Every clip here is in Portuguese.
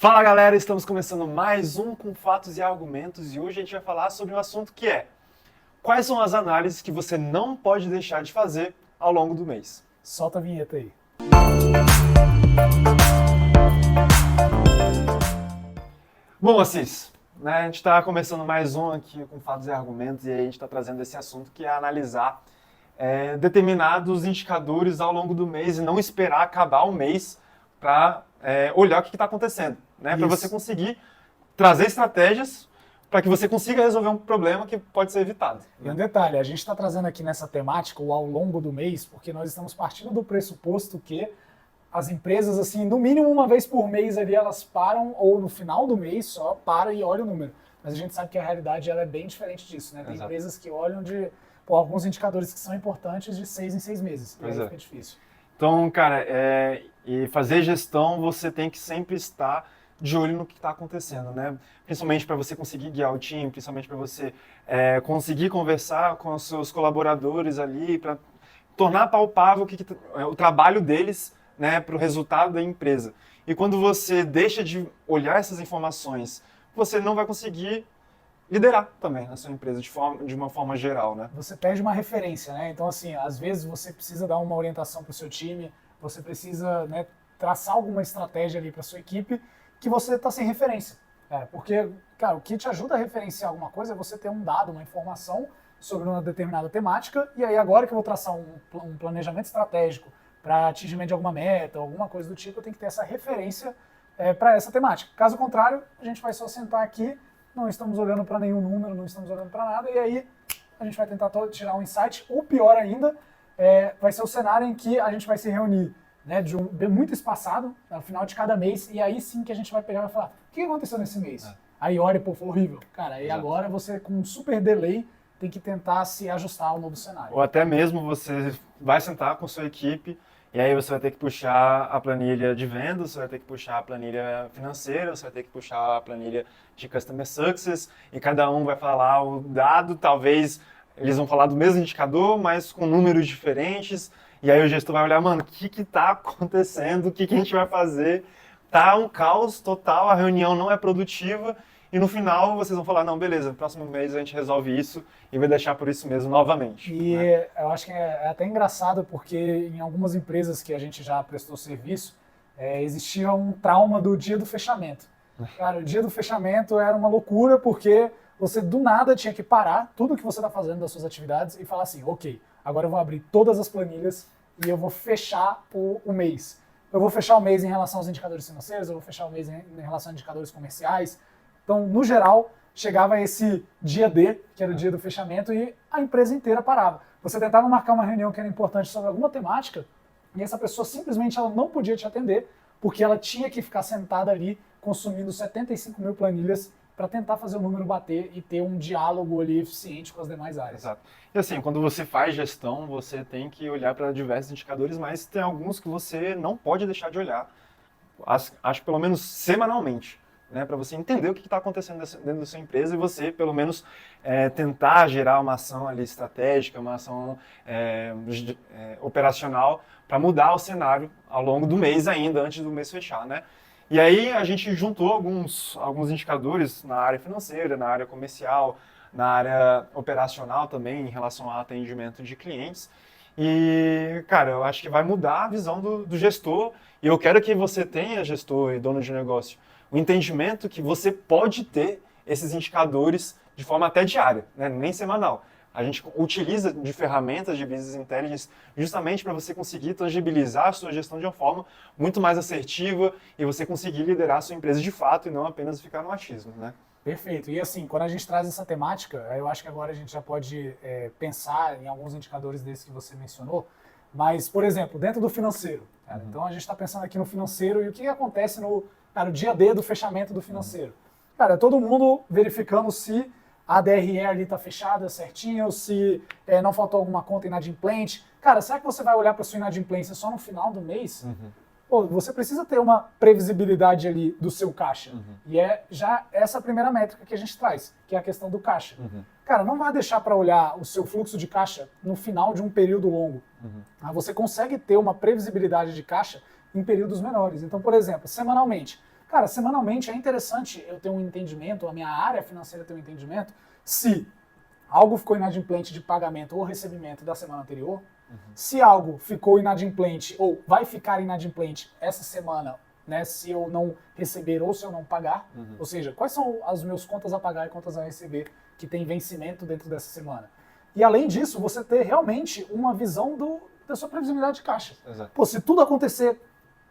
Fala galera, estamos começando mais um com fatos e argumentos e hoje a gente vai falar sobre um assunto que é: quais são as análises que você não pode deixar de fazer ao longo do mês? Solta a vinheta aí. Bom, Assis, né, a gente está começando mais um aqui com fatos e argumentos e aí a gente está trazendo esse assunto que é analisar determinados indicadores ao longo do mês e não esperar acabar o mês para olhar o que está acontecendo, né? Para você conseguir trazer estratégias para que você consiga resolver um problema que pode ser evitado. E um detalhe, a gente está trazendo aqui nessa temática o ao longo do mês, porque nós estamos partindo do pressuposto que as empresas, assim, no mínimo uma vez por mês ali, elas param, ou no final do mês só, para e olha o número. Mas a gente sabe que a realidade ela é bem diferente disso, né? Tem Exato. empresas que olham alguns indicadores que são importantes de 6 em 6 meses. Pois e aí é. fica difícil. Então, cara, e fazer gestão, você tem que sempre estar de olho no que está acontecendo, né? Principalmente para você conseguir guiar o time, principalmente para você conseguir conversar com os seus colaboradores ali, para tornar palpável o trabalho deles, né, para o resultado da empresa. E quando você deixa de olhar essas informações, você não vai conseguir liderar também na sua empresa de uma forma geral, né? Você perde uma referência, né? Então, assim, às vezes você precisa dar uma orientação para o seu time, você precisa, né, traçar alguma estratégia ali para sua equipe que você está sem referência. Porque, cara, o que te ajuda a referenciar alguma coisa é você ter um dado, uma informação sobre uma determinada temática, e aí agora que eu vou traçar um planejamento estratégico para atingimento de alguma meta, alguma coisa do tipo, eu tenho que ter essa referência para essa temática. Caso contrário, a gente vai só sentar aqui, não estamos olhando para nenhum número, não estamos olhando para nada, e aí a gente vai tentar tirar um insight, ou pior ainda, vai ser o cenário em que a gente vai se reunir, né, muito espaçado, no final de cada mês, e aí sim que a gente vai pegar e vai falar, o que aconteceu nesse mês? Aí olha, pô, foi horrível. Cara, e agora você, com um super delay, tem que tentar se ajustar ao novo cenário. Ou até mesmo você vai sentar com sua equipe e aí você vai ter que puxar a planilha de vendas, você vai ter que puxar a planilha financeira, você vai ter que puxar a planilha de Customer Success e cada um vai falar o dado, talvez eles vão falar do mesmo indicador, mas com números diferentes. E aí o gestor vai olhar, mano, o que está acontecendo? O que a gente vai fazer? Tá um caos total, a reunião não é produtiva. E no final vocês vão falar, não, beleza, no próximo mês a gente resolve isso e vai deixar por isso mesmo novamente. E né? eu acho que é até engraçado porque em algumas empresas que a gente já prestou serviço, existia um trauma do dia do fechamento. Cara, o dia do fechamento era uma loucura porque você do nada tinha que parar tudo que você está fazendo das suas atividades e falar assim, ok, agora eu vou abrir todas as planilhas e eu vou fechar o mês. Eu vou fechar o mês em relação aos indicadores financeiros, eu vou fechar o mês em relação a indicadores comerciais. Então, no geral, chegava esse dia D, que era o dia do fechamento, e a empresa inteira parava. Você tentava marcar uma reunião que era importante sobre alguma temática, e essa pessoa simplesmente ela não podia te atender, porque ela tinha que ficar sentada ali, consumindo 75 mil planilhas, para tentar fazer o número bater e ter um diálogo ali eficiente com as demais áreas. Exato. E assim, quando você faz gestão, você tem que olhar para diversos indicadores, mas tem alguns que você não pode deixar de olhar, acho que pelo menos semanalmente. Né, para você entender o que está acontecendo dentro da sua empresa e você, pelo menos, tentar gerar uma ação ali estratégica, uma ação operacional para mudar o cenário ao longo do mês ainda, antes do mês fechar. Né? E aí a gente juntou alguns indicadores na área financeira, na área comercial, na área operacional também, em relação ao atendimento de clientes. E, cara, eu acho que vai mudar a visão do gestor e eu quero que você tenha, gestor e dono de negócio, o entendimento que você pode ter esses indicadores de forma até diária, né? Nem semanal. A gente utiliza de ferramentas de Business Intelligence justamente para você conseguir tangibilizar a sua gestão de uma forma muito mais assertiva e você conseguir liderar a sua empresa de fato e não apenas ficar no achismo, né? Perfeito. E assim, quando a gente traz essa temática, eu acho que agora a gente já pode pensar em alguns indicadores desses que você mencionou, mas, por exemplo, dentro do financeiro. Cara, então a gente está pensando aqui no financeiro e o que acontece no dia D do fechamento do financeiro. Cara, todo mundo verificando se a DRE ali está fechada certinho, se não faltou alguma conta inadimplente. Cara, será que você vai olhar para sua inadimplência só no final do mês? Pô, você precisa ter uma previsibilidade ali do seu caixa. E é já essa primeira métrica que a gente traz, que é a questão do caixa. Cara, não vai deixar para olhar o seu fluxo de caixa no final de um período longo. Você consegue ter uma previsibilidade de caixa em períodos menores. Então, por exemplo, semanalmente, Cara, semanalmente é interessante eu ter um entendimento, a minha área financeira ter um entendimento, se algo ficou inadimplente de pagamento ou recebimento da semana anterior, se algo ficou inadimplente ou vai ficar inadimplente essa semana, né, se eu não receber ou se eu não pagar, ou seja, quais são as meus contas a pagar e contas a receber que tem vencimento dentro dessa semana. E além disso, você ter realmente uma visão da sua previsibilidade de caixa. Exato. Pô, se tudo acontecer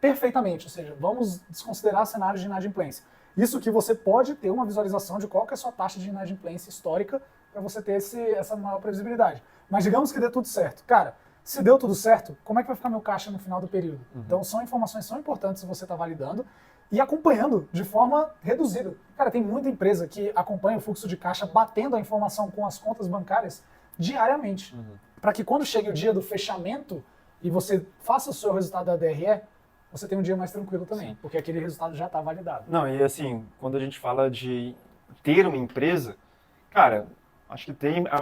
perfeitamente, ou seja, vamos desconsiderar cenários de inadimplência. Isso que você pode ter uma visualização de qual que é a sua taxa de inadimplência histórica para você ter essa maior previsibilidade. Mas digamos que dê tudo certo. Cara, se deu tudo certo, como é que vai ficar meu caixa no final do período? Então são informações que são importantes se você está validando e acompanhando de forma reduzida. Cara, tem muita empresa que acompanha o fluxo de caixa batendo a informação com as contas bancárias diariamente. Para que quando chegue o dia do fechamento e você faça o seu resultado da DRE, você tem um dia mais tranquilo também, Sim. porque aquele resultado já está validado. Não, e assim, quando a gente fala de ter uma empresa, cara, acho que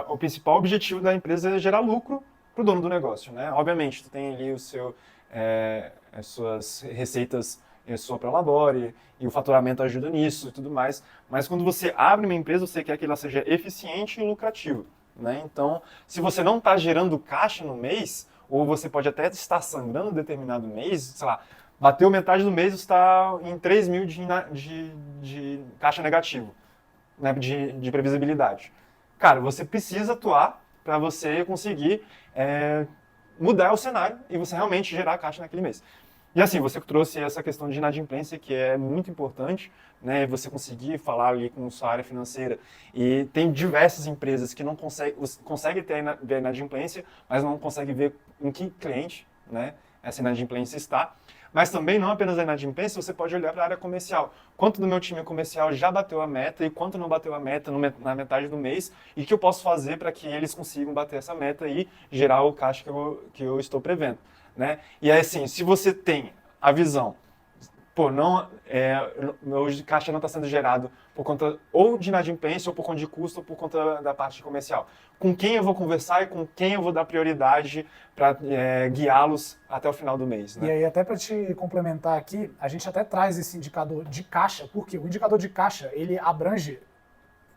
o principal objetivo da empresa é gerar lucro para o dono do negócio, né? Obviamente, tu tem ali as suas receitas sua prolabore e o faturamento ajuda nisso e tudo mais, mas quando você abre uma empresa, você quer que ela seja eficiente e lucrativa, né? Então, se você não está gerando caixa no mês, ou você pode até estar sangrando em determinado mês, sei lá, bateu metade do mês, você está em 3 mil de caixa negativo, né, de previsibilidade. Cara, você precisa atuar para você conseguir mudar o cenário e você realmente gerar caixa naquele mês. E assim, você trouxe essa questão de inadimplência, que é muito importante, né? Você conseguir falar ali com sua área financeira. E tem diversas empresas que não conseguem ter a inadimplência, mas não conseguem ver em que cliente, né, essa inadimplência está. Mas também não apenas a inadimplência, você pode olhar para a área comercial. Quanto do meu time comercial já bateu a meta e quanto não bateu a meta na metade do mês e o que eu posso fazer para que eles consigam bater essa meta e gerar o caixa que eu estou prevendo, né? E aí, assim, se você tem a visão, pô, meu caixa não está sendo gerado por conta ou de inadimplência, ou por conta de custo, ou por conta da parte comercial. Com quem eu vou conversar e com quem eu vou dar prioridade para guiá-los até o final do mês, né? E aí, até para te complementar aqui, a gente até traz esse indicador de caixa, porque o indicador de caixa, ele abrange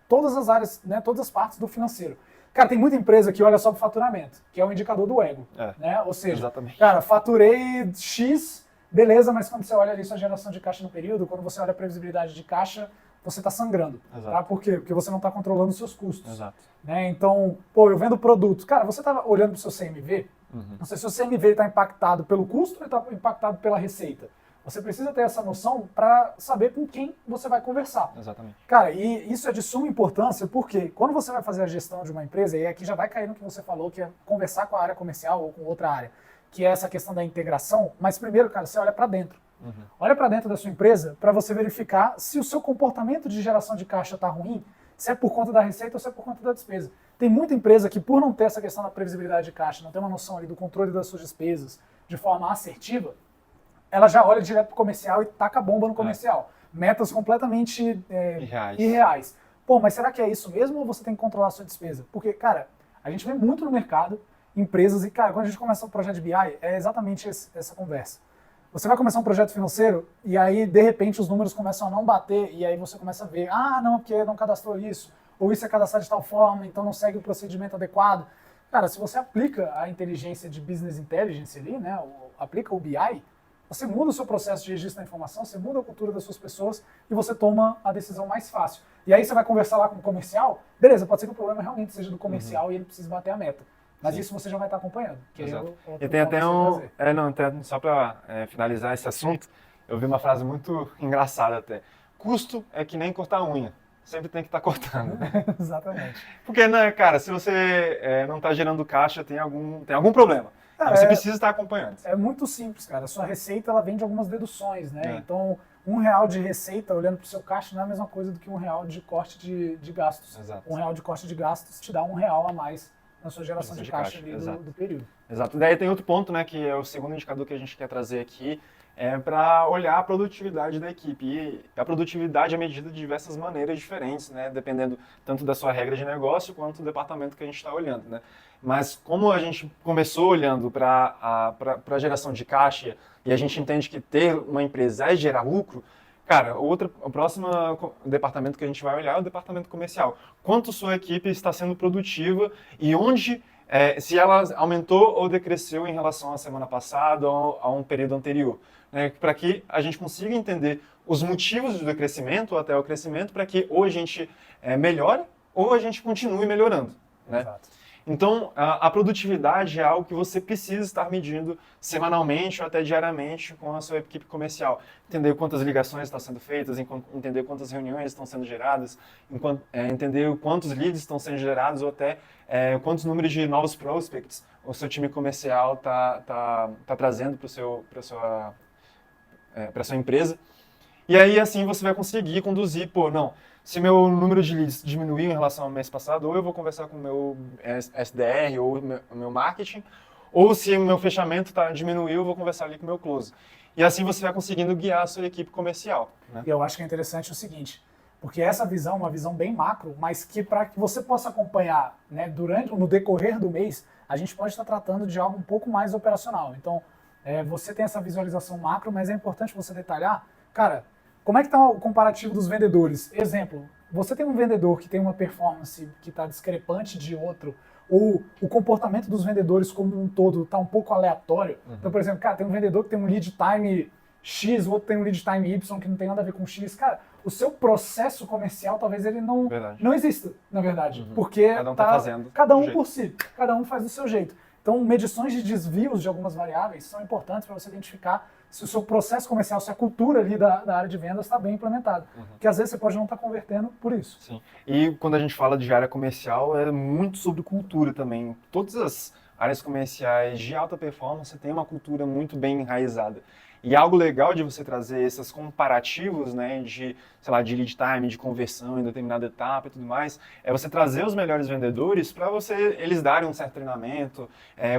todas as áreas, né, todas as partes do financeiro. Cara, tem muita empresa que olha só para o faturamento, que é o indicador do ego, né? Ou seja, exatamente. Cara, faturei X, beleza, mas quando você olha ali sua geração de caixa no período, quando você olha a previsibilidade de caixa, você está sangrando. Tá? Por quê? Porque você não está controlando os seus custos. Exato. Né? Então, pô, eu vendo produtos. Cara, você está olhando para o seu CMV? Não sei se o CMV está impactado pelo custo ou está impactado pela receita. Você precisa ter essa noção para saber com quem você vai conversar. Exatamente. Cara, e isso é de suma importância porque quando você vai fazer a gestão de uma empresa, e aqui já vai cair no que você falou, que é conversar com a área comercial ou com outra área, que é essa questão da integração, mas primeiro, cara, você olha para dentro. Olha para dentro da sua empresa para você verificar se o seu comportamento de geração de caixa está ruim, se é por conta da receita ou se é por conta da despesa. Tem muita empresa que, por não ter essa questão da previsibilidade de caixa, não ter uma noção ali do controle das suas despesas de forma assertiva, ela já olha direto para o comercial e taca a bomba no comercial. Metas completamente irreais. Pô, mas será que é isso mesmo ou você tem que controlar a sua despesa? Porque, cara, a gente vê muito no mercado empresas e, cara, quando a gente começa um projeto de BI, é exatamente essa conversa. Você vai começar um projeto financeiro e aí, de repente, os números começam a não bater e aí você começa a ver, não, porque não cadastrou isso, ou isso é cadastrado de tal forma, então não segue o procedimento adequado. Cara, se você aplica a inteligência de Business Intelligence ali, né, aplica o BI, você muda o seu processo de registro da informação, você muda a cultura das suas pessoas e você toma a decisão mais fácil. E aí você vai conversar lá com o comercial, beleza, pode ser que o problema realmente seja do comercial e ele precise bater a meta. Mas isso você já vai estar acompanhando. E tem até só para finalizar esse assunto, eu vi uma frase muito engraçada até. Custo é que nem cortar unha. Sempre tem que estar cortando. Exatamente. Porque, né, cara, se você não está gerando caixa, tem algum problema. Você precisa estar acompanhando. É muito simples, cara. A sua receita, ela vem de algumas deduções, né? Então, R$1 de receita, olhando para o seu caixa, não é a mesma coisa do que R$1 de corte de gastos. Exato. R$1 de corte de gastos te dá R$1 a mais na sua geração de caixa ali do período. Exato. Daí tem outro ponto, né, que é o segundo indicador que a gente quer trazer aqui, para olhar a produtividade da equipe. E a produtividade é medida de diversas maneiras diferentes, né, dependendo tanto da sua regra de negócio quanto do departamento que a gente está olhando, né. Mas como a gente começou olhando para a geração de caixa e a gente entende que ter uma empresa é gerar lucro, Cara, o próximo departamento que a gente vai olhar é o departamento comercial. Quanto sua equipe está sendo produtiva e onde, se ela aumentou ou decresceu em relação à semana passada ou a um período anterior. Né? Para que a gente consiga entender os motivos do decrescimento ou até o crescimento, para que ou a gente melhore ou a gente continue melhorando. Né? Exato. Então, a produtividade é algo que você precisa estar medindo semanalmente ou até diariamente com a sua equipe comercial. Entender quantas ligações estão sendo feitas, entender quantas reuniões estão sendo geradas, entender quantos leads estão sendo gerados ou até quantos números de novos prospects o seu time comercial está trazendo para a sua empresa. E aí, assim, você vai conseguir conduzir, não, se meu número de leads diminuiu em relação ao mês passado, ou eu vou conversar com o meu SDR ou o meu marketing, ou se o meu fechamento diminuiu, eu vou conversar ali com o meu close. E assim você vai conseguindo guiar a sua equipe comercial. Né? E eu acho que é interessante o seguinte, porque essa visão é uma visão bem macro, mas que para que você possa acompanhar, né, no decorrer do mês, a gente pode estar tratando de algo um pouco mais operacional. Então, você tem essa visualização macro, mas é importante você detalhar, cara, como é que está o comparativo dos vendedores? Exemplo, você tem um vendedor que tem uma performance que está discrepante de outro, ou o comportamento dos vendedores como um todo está um pouco aleatório. Uhum. Então, por exemplo, cara, tem um vendedor que tem um lead time X, o outro tem um lead time Y que não tem nada a ver com X. Cara, o seu processo comercial talvez ele não exista, na verdade. Uhum. Porque cada um tá fazendo cada um por si, cada um faz do seu jeito. Então, medições de desvios de algumas variáveis são importantes para você identificar se o seu processo comercial, se a cultura ali da área de vendas está bem implementada. Uhum. Porque às vezes você pode não estar convertendo por isso. Sim. E quando a gente fala de área comercial, é muito sobre cultura também. Todas as áreas comerciais de alta performance têm uma cultura muito bem enraizada. E algo legal de você trazer esses comparativos, né, de lead time, de conversão em determinada etapa e tudo mais, é você trazer os melhores vendedores para eles darem um certo treinamento,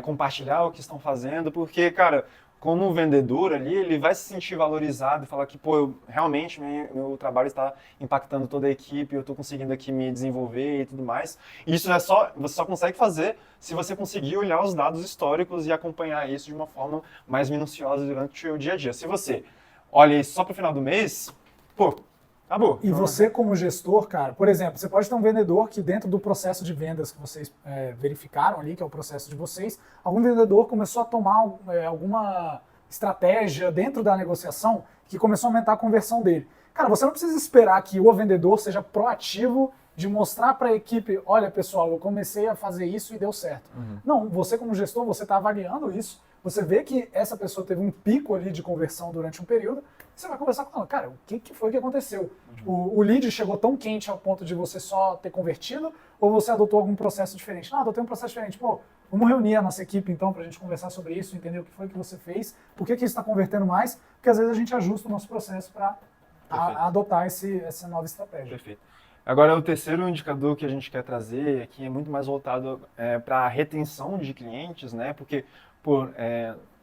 compartilhar o que estão fazendo, porque, cara, como vendedor ali, ele vai se sentir valorizado e falar que, realmente meu trabalho está impactando toda a equipe, eu estou conseguindo aqui me desenvolver e tudo mais. E isso você só consegue fazer se você conseguir olhar os dados históricos e acompanhar isso de uma forma mais minuciosa durante o dia a dia. Se você olha isso só para o final do mês, acabou. E você como gestor, cara, por exemplo, você pode ter um vendedor que dentro do processo de vendas que vocês verificaram ali, que é o processo de vocês, algum vendedor começou a tomar alguma estratégia dentro da negociação que começou a aumentar a conversão dele. Cara, você não precisa esperar que o vendedor seja proativo de mostrar para a equipe, olha pessoal, eu comecei a fazer isso e deu certo. Uhum. Não, você como gestor, você está avaliando isso, você vê que essa pessoa teve um pico ali de conversão durante um período, você vai conversar com ela, cara, o que foi que aconteceu? Uhum. O lead chegou tão quente ao ponto de você só ter convertido ou você adotou algum processo diferente? Não, adotei um processo diferente. Vamos reunir a nossa equipe então para a gente conversar sobre isso, entender o que foi que você fez, por que isso está convertendo mais, porque às vezes a gente ajusta o nosso processo para adotar essa nova estratégia. Perfeito. Agora, o terceiro indicador que a gente quer trazer aqui é muito mais voltado para a retenção de clientes, né? Porque,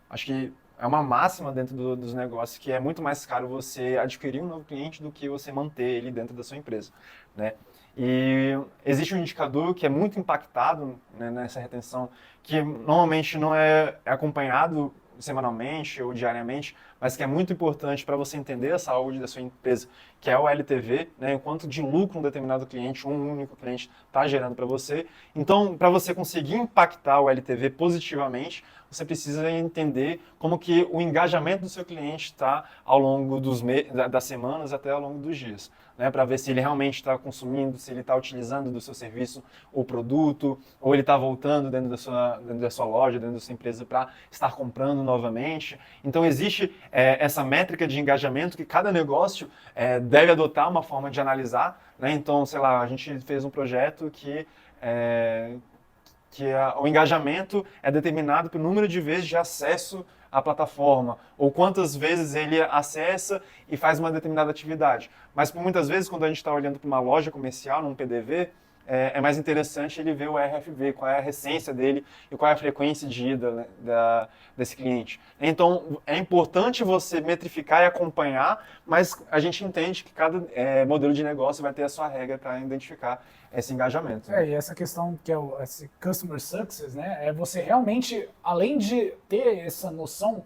acho que é uma máxima dentro dos negócios que é muito mais caro você adquirir um novo cliente do que você manter ele dentro da sua empresa, né? E existe um indicador que é muito impactado, né, nessa retenção, que normalmente não é acompanhado semanalmente ou diariamente, mas que é muito importante para você entender a saúde da sua empresa, que é o LTV, né, o quanto de lucro um determinado cliente, um único cliente, está gerando para você. Então, para você conseguir impactar o LTV positivamente, você precisa entender como que o engajamento do seu cliente está ao longo das semanas até ao longo dos dias, né, para ver se ele realmente está consumindo, se ele está utilizando do seu serviço ou produto, ou ele está voltando dentro da sua loja, dentro da sua empresa para estar comprando novamente. Então, existe essa métrica de engajamento que cada negócio deve adotar uma forma de analisar, né? Então, a gente fez um projeto que o engajamento é determinado pelo número de vezes de acesso à plataforma, ou quantas vezes ele acessa e faz uma determinada atividade. Mas, por muitas vezes, quando a gente está olhando para uma loja comercial, num PDV, é mais interessante ele ver o RFV, qual é a recência dele e qual é a frequência de ida, né, desse cliente. Então, é importante você metrificar e acompanhar, mas a gente entende que cada modelo de negócio vai ter a sua regra para identificar esse engajamento. Né? E essa questão que é esse Customer Success, né, é você realmente, além de ter essa noção,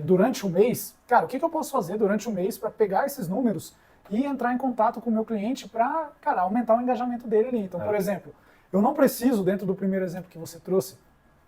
durante o mês, cara, o que eu posso fazer durante o mês para pegar esses números e entrar em contato com o meu cliente para, cara, aumentar o engajamento dele ali. Então, por exemplo, eu não preciso, dentro do primeiro exemplo que você trouxe,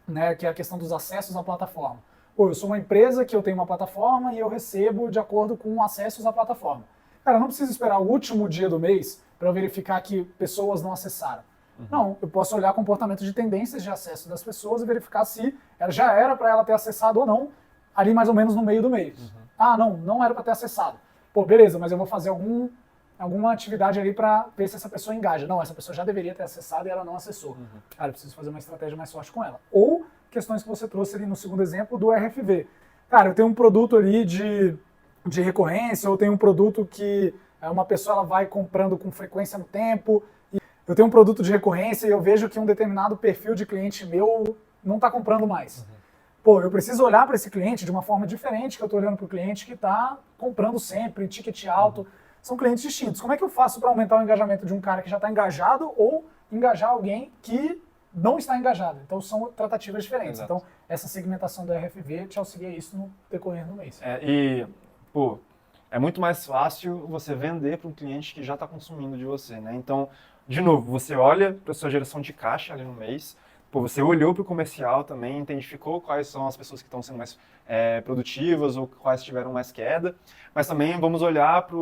né, que é a questão dos acessos à plataforma. Pô, eu sou uma empresa que eu tenho uma plataforma e eu recebo de acordo com acessos à plataforma. Cara, eu não preciso esperar o último dia do mês para verificar que pessoas não acessaram. Não, eu posso olhar comportamento de tendências de acesso das pessoas e verificar se ela já era para ela ter acessado ou não, ali mais ou menos no meio do mês. Ah, não era para ter acessado. Pô, beleza, mas eu vou fazer alguma atividade ali para ver se essa pessoa engaja. Não, essa pessoa já deveria ter acessado e ela não acessou. Cara, eu preciso fazer uma estratégia mais forte com ela. Ou questões que você trouxe ali no segundo exemplo do RFV. Cara, eu tenho um produto ali de recorrência, ou tenho um produto que uma pessoa ela vai comprando com frequência no tempo. Eu tenho um produto de recorrência e eu vejo que um determinado perfil de cliente meu não está comprando mais. Pô, eu preciso olhar para esse cliente de uma forma diferente que eu estou olhando para o cliente que está comprando sempre, ticket alto. São clientes distintos. Como é que eu faço para aumentar o engajamento de um cara que já está engajado ou engajar alguém que não está engajado? Então são tratativas diferentes. Exato. Então essa segmentação do RFV te auxilia isso no decorrer do mês. Pô, é muito mais fácil você vender para um cliente que já está consumindo de você, né? Então, de novo, você olha para a sua geração de caixa ali no mês, pô, você olhou para o comercial também, identificou quais são as pessoas que estão sendo mais produtivas ou quais tiveram mais queda, mas também vamos olhar para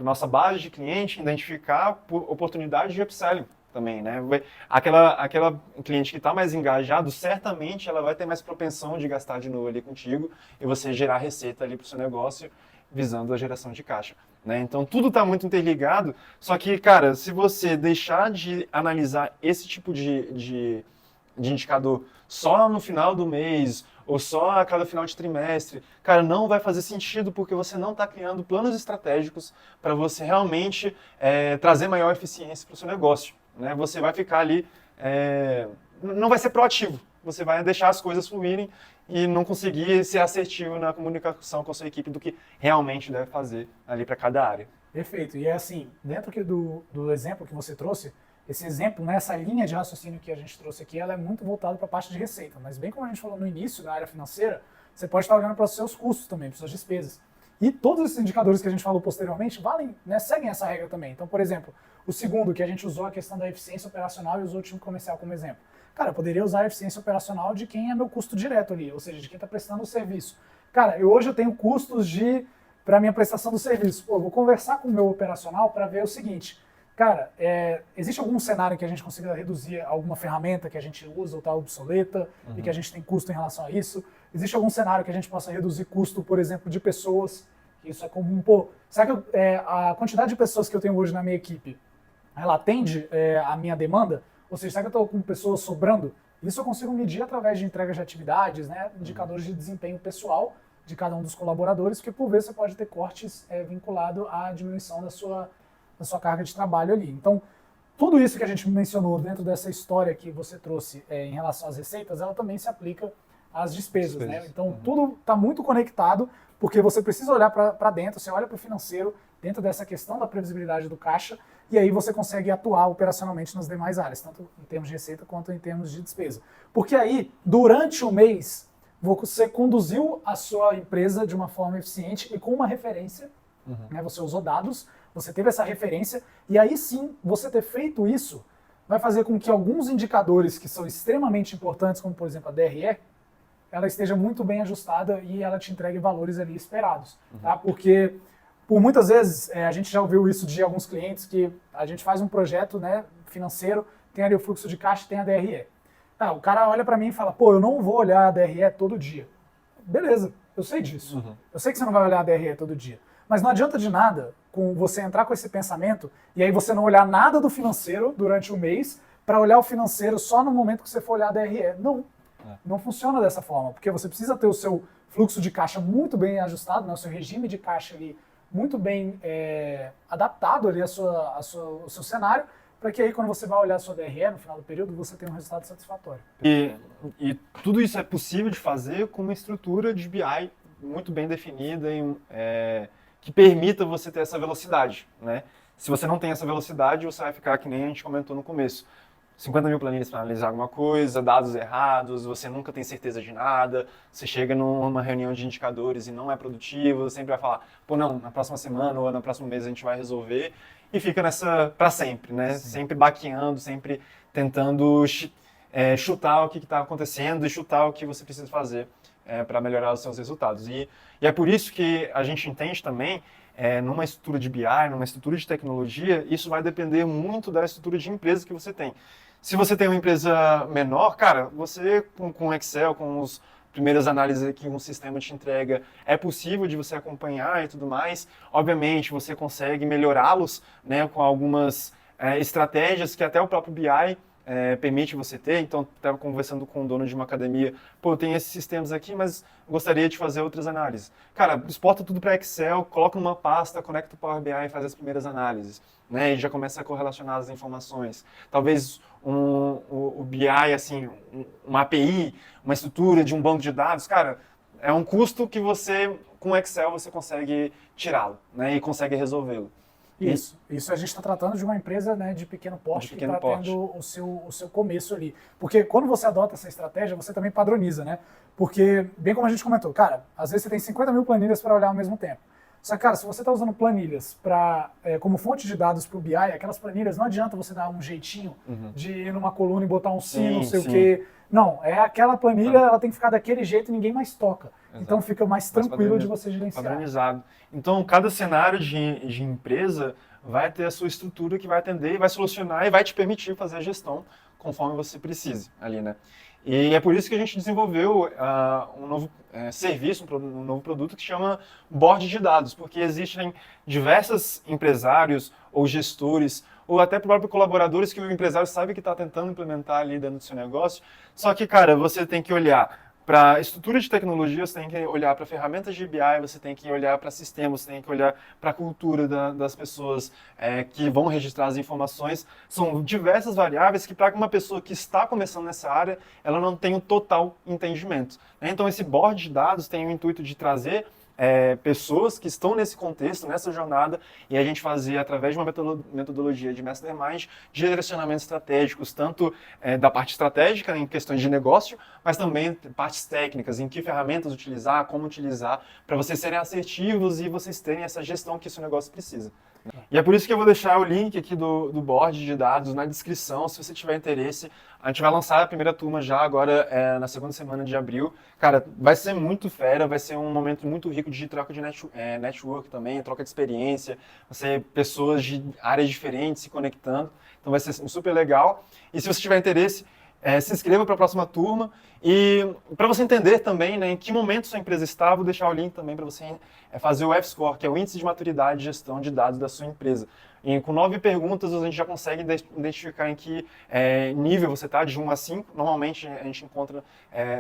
nossa base de cliente, identificar oportunidades de upselling também, né? Aquela cliente que está mais engajado, certamente ela vai ter mais propensão de gastar de novo ali contigo e você gerar receita ali para o seu negócio visando a geração de caixa, né? Então tudo está muito interligado, só que, cara, se você deixar de analisar esse tipo de indicador só no final do mês ou só a cada final de trimestre, cara, não vai fazer sentido porque você não está criando planos estratégicos para você realmente trazer maior eficiência para o seu negócio, né? Você vai ficar ali, não vai ser proativo, você vai deixar as coisas fluírem e não conseguir ser assertivo na comunicação com a sua equipe do que realmente deve fazer ali para cada área. Perfeito. E é assim, dentro aqui do exemplo que você trouxe, esse exemplo, né, essa linha de raciocínio que a gente trouxe aqui, ela é muito voltada para a parte de receita. Mas bem como a gente falou no início da área financeira, você pode estar olhando para os seus custos também, para as suas despesas. E todos esses indicadores que a gente falou posteriormente valem, né, seguem essa regra também. Então, por exemplo, o segundo, que a gente usou a questão da eficiência operacional e usou o time comercial como exemplo. Cara, eu poderia usar a eficiência operacional de quem é meu custo direto ali, ou seja, de quem está prestando o serviço. Cara, hoje eu tenho custos para minha prestação do serviço. Pô, eu vou conversar com o meu operacional para ver o seguinte. Cara, existe algum cenário que a gente consiga reduzir alguma ferramenta que a gente usa ou está obsoleta e que a gente tem custo em relação a isso? Existe algum cenário que a gente possa reduzir custo, por exemplo, de pessoas? Isso é comum. Pô, será que a quantidade de pessoas que eu tenho hoje na minha equipe, ela atende a minha demanda? Ou seja, será que eu estou com pessoas sobrando? Isso eu consigo medir através de entregas de atividades, né, indicadores de desempenho pessoal de cada um dos colaboradores, porque por vezes você pode ter cortes vinculados à diminuição da sua carga de trabalho ali. Então, tudo isso que a gente mencionou dentro dessa história que você trouxe em relação às receitas, ela também se aplica às despesas. Né? Então, tudo está muito conectado, porque você precisa olhar para dentro, você olha para o financeiro, dentro dessa questão da previsibilidade do caixa, e aí você consegue atuar operacionalmente nas demais áreas, tanto em termos de receita quanto em termos de despesa. Porque aí, durante o mês, você conduziu a sua empresa de uma forma eficiente e com uma referência, né? Você usou dados, você teve essa referência, e aí sim, você ter feito isso vai fazer com que alguns indicadores que são extremamente importantes, como por exemplo a DRE, ela esteja muito bem ajustada e ela te entregue valores ali esperados. Tá? Porque por muitas vezes, a gente já ouviu isso de alguns clientes que a gente faz um projeto, né, financeiro, tem ali o fluxo de caixa, tem a DRE. Tá, o cara olha para mim e fala, pô, eu não vou olhar a DRE todo dia. Beleza, eu sei disso. Eu sei que você não vai olhar a DRE todo dia. Mas não adianta de nada com você entrar com esse pensamento e aí você não olhar nada do financeiro durante o mês para olhar o financeiro só no momento que você for olhar a DRE. Não funciona dessa forma, porque você precisa ter o seu fluxo de caixa muito bem ajustado, né, o seu regime de caixa ali muito bem adaptado ali ao seu cenário, para que aí quando você vai olhar a sua DRE no final do período, você tenha um resultado satisfatório. E tudo isso é possível de fazer com uma estrutura de BI muito bem definida que permita você ter essa velocidade, né? Se você não tem essa velocidade, você vai ficar que nem a gente comentou no começo. 50 mil planilhas para analisar alguma coisa, dados errados, você nunca tem certeza de nada, você chega numa reunião de indicadores e não é produtivo, você sempre vai falar, pô, não, na próxima semana ou no próximo mês a gente vai resolver, e fica nessa para sempre, né? Sim. Sempre baqueando, sempre tentando chutar o que está acontecendo e chutar o que você precisa fazer para melhorar os seus resultados. E é por isso que a gente entende também, numa estrutura de BI, numa estrutura de tecnologia, isso vai depender muito da estrutura de empresa que você tem. Se você tem uma empresa menor, cara, você com Excel, com as primeiras análises que um sistema te entrega, é possível de você acompanhar e tudo mais. Obviamente, você consegue melhorá-los, né, com algumas estratégias que até o próprio BI permite você ter. Então, estava conversando com o dono de uma academia, pô, eu tenho esses sistemas aqui, mas gostaria de fazer outras análises. Cara, exporta tudo para Excel, coloca numa pasta, conecta o Power BI e faz as primeiras análises, né? E já começa a correlacionar as informações. Talvez o BI, assim, uma API, uma estrutura de um banco de dados, cara, é um custo que você, com Excel, você consegue tirá-lo, né? E consegue resolvê-lo. Isso a gente está tratando de uma empresa, né, de pequeno porte que está tendo o seu começo ali. Porque quando você adota essa estratégia, você também padroniza, né? Porque, bem como a gente comentou, cara, às vezes você tem 50 mil planilhas para olhar ao mesmo tempo. Só que, cara, se você está usando planilhas como fonte de dados para o BI, aquelas planilhas, não adianta você dar um jeitinho de ir numa coluna e botar um sino, não sei o quê. Não, aquela planilha, ela tem que ficar daquele jeito e ninguém mais toca. Exato. Então fica mais tranquilo de você gerenciar. Padronizado. Então, cada cenário de empresa vai ter a sua estrutura que vai atender e vai solucionar e vai te permitir fazer a gestão conforme você precise ali, né? E é por isso que a gente desenvolveu um novo serviço, um novo produto que chama Board de Dados, porque existem diversos empresários ou gestores ou até próprios colaboradores que o empresário sabe que está tentando implementar ali dentro do seu negócio. Só que, cara, você tem que olhar para estrutura de tecnologia, você tem que olhar para ferramentas de BI, você tem que olhar para sistemas, você tem que olhar para a cultura das pessoas que vão registrar as informações. São diversas variáveis que, para uma pessoa que está começando nessa área, ela não tem o total entendimento. Então, esse board de dados tem o intuito de trazer pessoas que estão nesse contexto, nessa jornada, e a gente fazia, através de uma metodologia de Mastermind, direcionamentos estratégicos, tanto da parte estratégica, em questões de negócio, mas também partes técnicas, em que ferramentas utilizar, como utilizar, para vocês serem assertivos e vocês terem essa gestão que esse negócio precisa. E é por isso que eu vou deixar o link aqui do board de dados na descrição, se você tiver interesse. A gente vai lançar a primeira turma já agora na segunda semana de abril. Cara, vai ser muito fera, vai ser um momento muito rico de troca de network também, troca de experiência, vai ser pessoas de áreas diferentes se conectando, então vai ser super legal. E se você tiver interesse, se inscreva para a próxima turma e para você entender também, né, em que momento sua empresa está, vou deixar o link também para você fazer o F-Score, que é o Índice de Maturidade de Gestão de Dados da sua empresa. E com 9 perguntas a gente já consegue identificar em que nível você está, de 1 a 5. Normalmente a gente encontra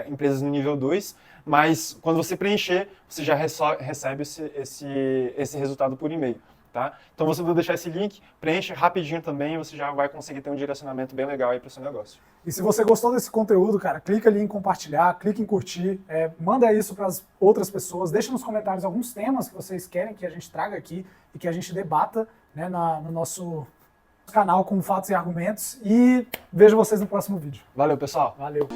empresas no nível 2, mas quando você preencher, você já recebe esse resultado por e-mail. Tá? Então você vai deixar esse link, preenche rapidinho também e você já vai conseguir ter um direcionamento bem legal aí para o seu negócio. E se você gostou desse conteúdo, cara, clica ali em compartilhar, clica em curtir, manda isso para as outras pessoas, deixa nos comentários alguns temas que vocês querem que a gente traga aqui e que a gente debata, né, no nosso canal com fatos e argumentos, e vejo vocês no próximo vídeo. Valeu, pessoal! Valeu!